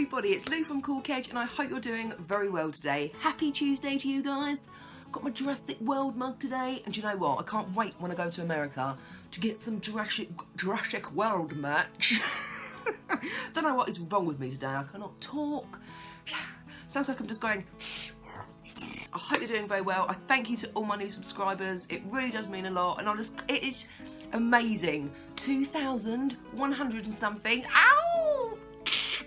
everybody, it's Lou from Kool Kedge and I hope you're doing very well today. Happy Tuesday to you guys. Got my Jurassic World mug today, and do you know what? I can't wait when I go to America to get some Jurassic World merch. Don't know what is wrong with me today. I cannot talk. Sounds like I'm just going. I hope you're doing very well. I thank you to all my new subscribers. It really does mean a lot, and it is amazing. 2,100 and something. Ow!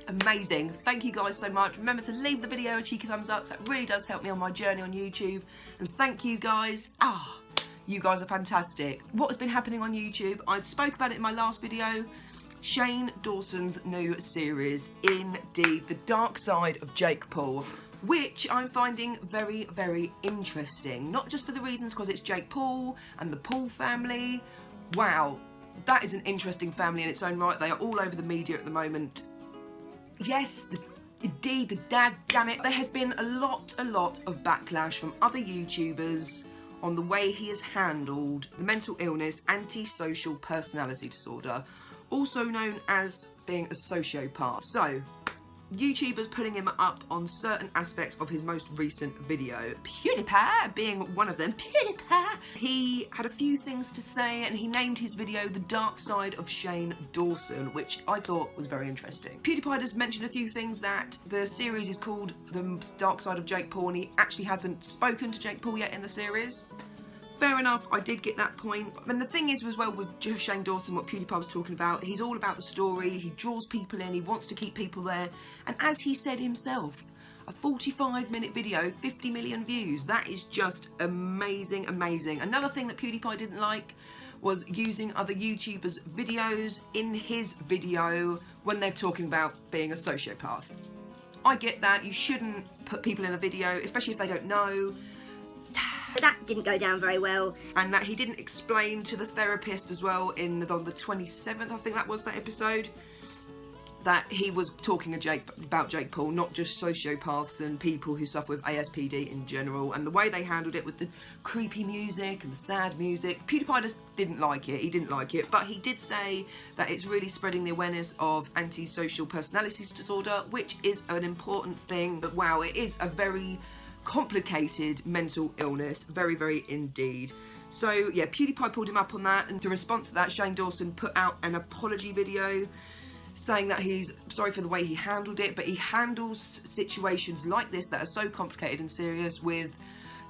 Amazing. Thank you guys so much. Remember to leave the video a cheeky thumbs up, so that really does help me on my journey on YouTube. And thank you guys. You guys are fantastic. What has been happening on YouTube? I spoke about it in my last video. Shane Dawson's new series, indeed, The Dark Side of Jake Paul, which I'm finding very, very interesting. Not just for the reasons because it's Jake Paul and the Paul family. Wow, that is an interesting family in its own right. They are all over the media at the moment. Yes, indeed, the dad, damn it. There has been a lot of backlash from other YouTubers on the way he has handled the mental illness, antisocial personality disorder, also known as being a sociopath. So, YouTubers putting him up on certain aspects of his most recent video. PewDiePie being one of them. PewDiePie! He had a few things to say and he named his video The Dark Side of Shane Dawson, which I thought was very interesting. PewDiePie has mentioned a few things, that the series is called The Dark Side of Jake Paul and he actually hasn't spoken to Jake Paul yet in the series. Fair enough, I did get that point. And the thing is as well with Shane Dawson, what PewDiePie was talking about, he's all about the story, he draws people in, he wants to keep people there. And as he said himself, a 45-minute video, 50 million views, that is just amazing, amazing. Another thing that PewDiePie didn't like was using other YouTubers' videos in his video when they're talking about being a sociopath. I get that, you shouldn't put people in a video, especially if they don't know. That didn't go down very well. And that he didn't explain to the therapist as well on the 27th, I think that was that episode, that he was talking about Jake Paul, not just sociopaths and people who suffer with ASPD in general, and the way they handled it with the creepy music and the sad music. PewDiePie just didn't like it, he didn't like it, but he did say that it's really spreading the awareness of antisocial personality disorder, which is an important thing. But wow, it is a very complicated mental illness, very, very indeed. So yeah, PewDiePie pulled him up on that, and in response to that, Shane Dawson put out an apology video saying that he's sorry for the way he handled it, but he handles situations like this that are so complicated and serious with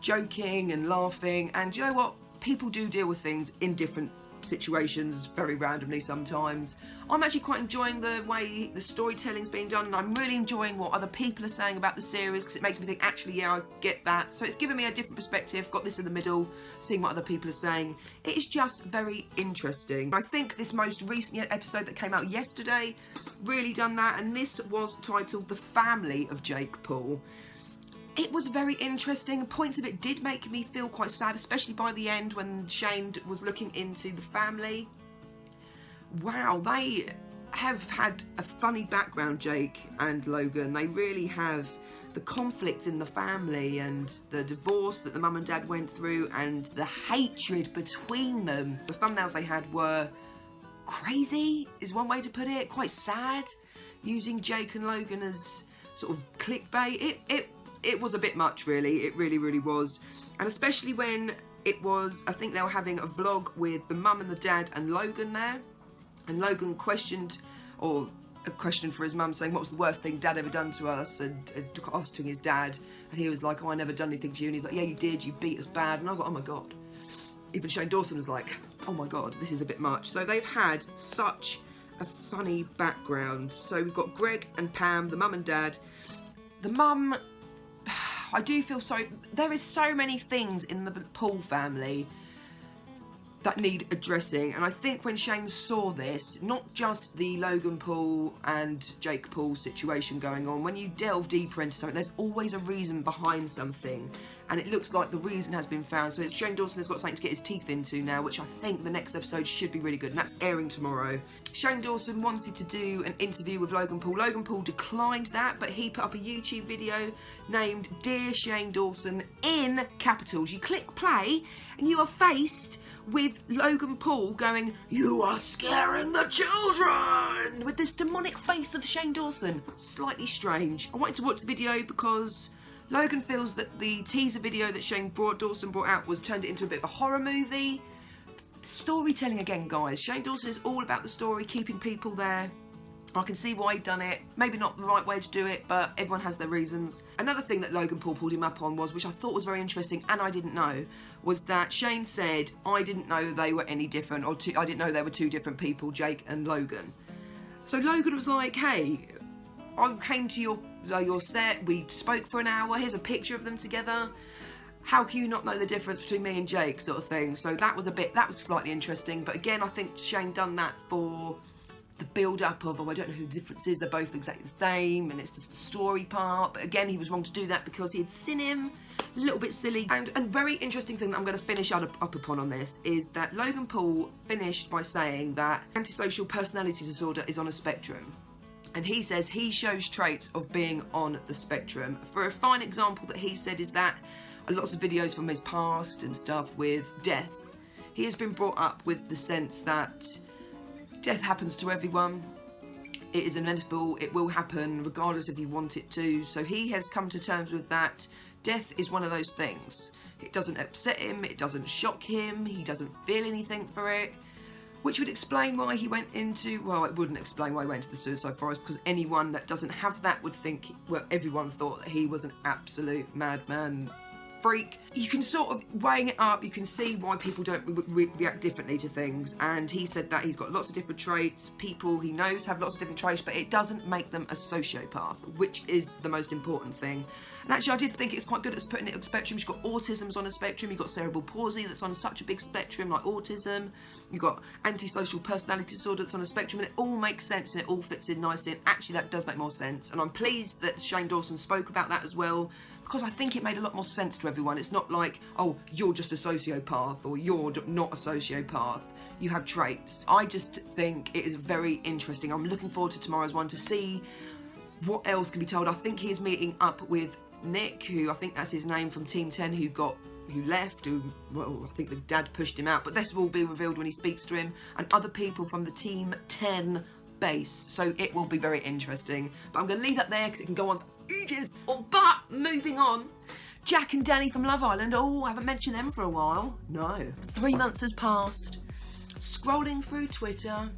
joking and laughing. And you know what? People do deal with things in different situations very randomly sometimes. I'm actually quite enjoying the way the storytelling's being done, and I'm really enjoying what other people are saying about the series, because it makes me think, actually, yeah, I get that. So it's given me a different perspective, got this in the middle, seeing what other people are saying. It is just very interesting. I think this most recent episode that came out yesterday really done that, and this was titled The Family of Jake Paul. It was very interesting. Points of it did make me feel quite sad, especially by the end when Shane was looking into the family. Wow, they have had a funny background, Jake and Logan. They really have. The conflict in the family and the divorce that the mum and dad went through and the hatred between them. The thumbnails they had were crazy, is one way to put it. Quite sad, using Jake and Logan as sort of clickbait. It was a bit much, really. It really, really was. And especially when it was, I think they were having a vlog with the mum and the dad and Logan there. And Logan questioned, or a question for his mum, saying, what was the worst thing dad ever done to us? And asking his dad. And he was like, oh, I never done anything to you. And he's like, yeah, you did. You beat us bad. And I was like, oh my God. Even Shane Dawson was like, oh my God, this is a bit much. So they've had such a funny background. So we've got Greg and Pam, the mum and dad. The mum, I do feel sorry. There is so many things in the Paul family that need addressing, and I think when Shane saw this, not just the Logan Paul and Jake Paul situation going on, when you delve deeper into something, there's always a reason behind something. and it looks like the reason has been found. So it's Shane Dawson has got something to get his teeth into now, which I think the next episode should be really good, and that's airing tomorrow. Shane Dawson wanted to do an interview with Logan Paul. Logan Paul declined that, but he put up a YouTube video named Dear Shane Dawson in capitals. You click play and you are faced with Logan Paul going, "You are scaring the children," with this demonic face of Shane Dawson. Slightly strange. I wanted to watch the video because Logan feels that the teaser video that Shane Dawson brought out was turned it into a bit of a horror movie. Storytelling again, guys. Shane Dawson is all about the story, keeping people there. I can see why he'd done it. Maybe not the right way to do it, but everyone has their reasons. Another thing that Logan Paul pulled him up on was, which I thought was very interesting and I didn't know, was that Shane said, "I didn't know they were any different, or I didn't know they were two different people, Jake and Logan." So Logan was like, "Hey, I came to your set, we spoke for an hour, here's a picture of them together. How can you not know the difference between me and Jake," sort of thing. So that was slightly interesting. But again, I think Shane done that for the build-up of, I don't know who the difference is, they're both exactly the same, and it's just the story part. But again, he was wrong to do that because he had seen him. A little bit silly. And a very interesting thing that I'm going to finish up upon on this is that Logan Paul finished by saying that antisocial personality disorder is on a spectrum. And he says he shows traits of being on the spectrum. For a fine example that he said is that lots of videos from his past and stuff with death, he has been brought up with the sense that death happens to everyone. It is inevitable. It will happen regardless if you want it to. So he has come to terms with that. Death is one of those things. It doesn't upset him. It doesn't shock him. He doesn't feel anything for it. Which would explain why he went into, well, it wouldn't explain why he went to the suicide forest, because anyone that doesn't have that would think, well, everyone thought that he was an absolute madman freak. You can sort of, weighing it up, you can see why people don't react differently to things. And he said that he's got lots of different traits. People he knows have lots of different traits, but it doesn't make them a sociopath, which is the most important thing. And actually, I did think it's quite good at putting it on a spectrum. You've got autism's on a spectrum. You've got cerebral palsy that's on such a big spectrum, like autism. You've got antisocial personality disorder that's on a spectrum, and it all makes sense and it all fits in nicely. And actually, that does make more sense. And I'm pleased that Shane Dawson spoke about that as well, because I think it made a lot more sense to everyone. It's not like, oh, you're just a sociopath or you're not a sociopath. You have traits. I just think it is very interesting. I'm looking forward to tomorrow's one to see what else can be told. I think he is meeting up with Nick, who I think that's his name, from Team 10, who left, well, I think the dad pushed him out, but this will be revealed when he speaks to him, and other people from the Team 10 base, so it will be very interesting. But I'm going to leave that there because it can go on for ages. But moving on, Jack and Dani from Love Island. Oh, I haven't mentioned them for a while. No. 3 months has passed. Scrolling through Twitter,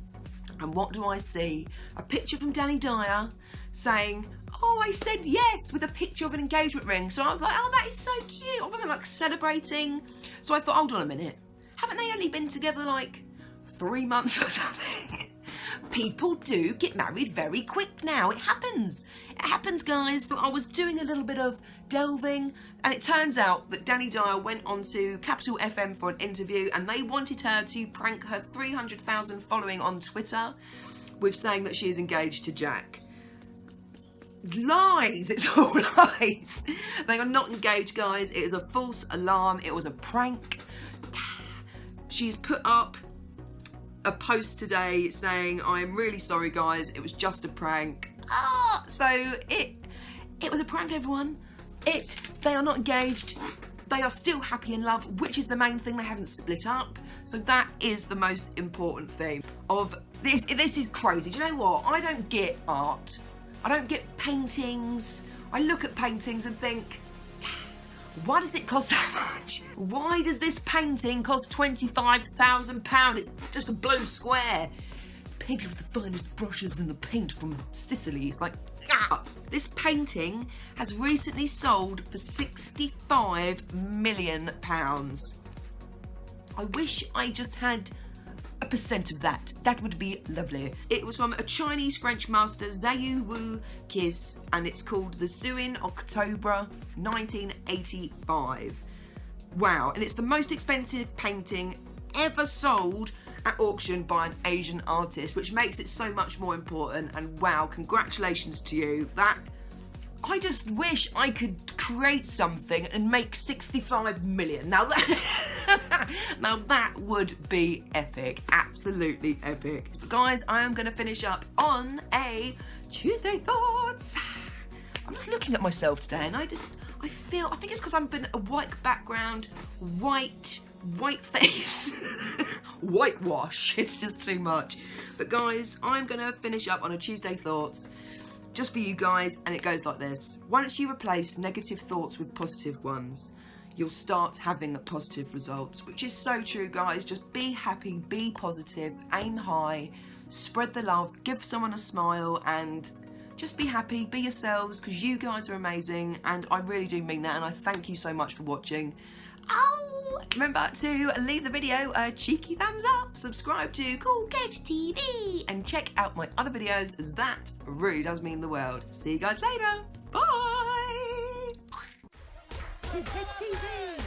and what do I see? A picture from Dani Dyer saying, "Oh, I said yes," with a picture of an engagement ring. So I was like, oh, that is so cute. I wasn't like celebrating. So I thought, hold on a minute. Haven't they only been together like 3 months or something? People do get married very quick now. It happens. It happens, guys. I was doing a little bit of delving, and it turns out that Dani Dyer went onto Capital FM for an interview, and they wanted her to prank her 300,000 following on Twitter with saying that she is engaged to Jack. Lies! It's all lies. They are not engaged, guys. It is a false alarm. It was a prank. She's put up a post today saying, "I am really sorry, guys. It was just a prank." So it was a prank, everyone. They are not engaged. They are still happy in love, which is the main thing. They haven't split up. So that is the most important thing of this. This is crazy. Do you know what? I don't get art. I don't get paintings. I look at paintings and think, why does it cost that much? Why does this painting cost £25,000? It's just a blue square. It's painted with the finest brushes and the paint from Sicily. It's like, ah! This painting has recently sold for £65 million. I wish I just had a percent of that. That would be lovely. It was from a Chinese French master, Zhao Wu Kiss, and it's called The Suin October 1985. Wow, and it's the most expensive painting ever sold at auction by an Asian artist, which makes it so much more important. And wow, congratulations to you. I just wish I could create something and make 65 million. Now that, now that would be epic, absolutely epic. But guys, I am going to finish up on a Tuesday Thoughts. I'm just looking at myself today and I think it's because I've been a white background, white face, whitewash. It's just too much. But guys, I'm going to finish up on a Tuesday Thoughts just for you guys, and it goes like this. Once you replace negative thoughts with positive ones, you'll start having positive results, which is so true, guys. Just be happy, be positive, aim high, spread the love, give someone a smile, and just be happy, be yourselves, because you guys are amazing, and I really do mean that, and I thank you so much for watching. Oh, remember to leave the video a cheeky thumbs up, subscribe to Kool Kedge TV, and check out my other videos, as that really does mean the world. See you guys later. Bye. Kedge TV.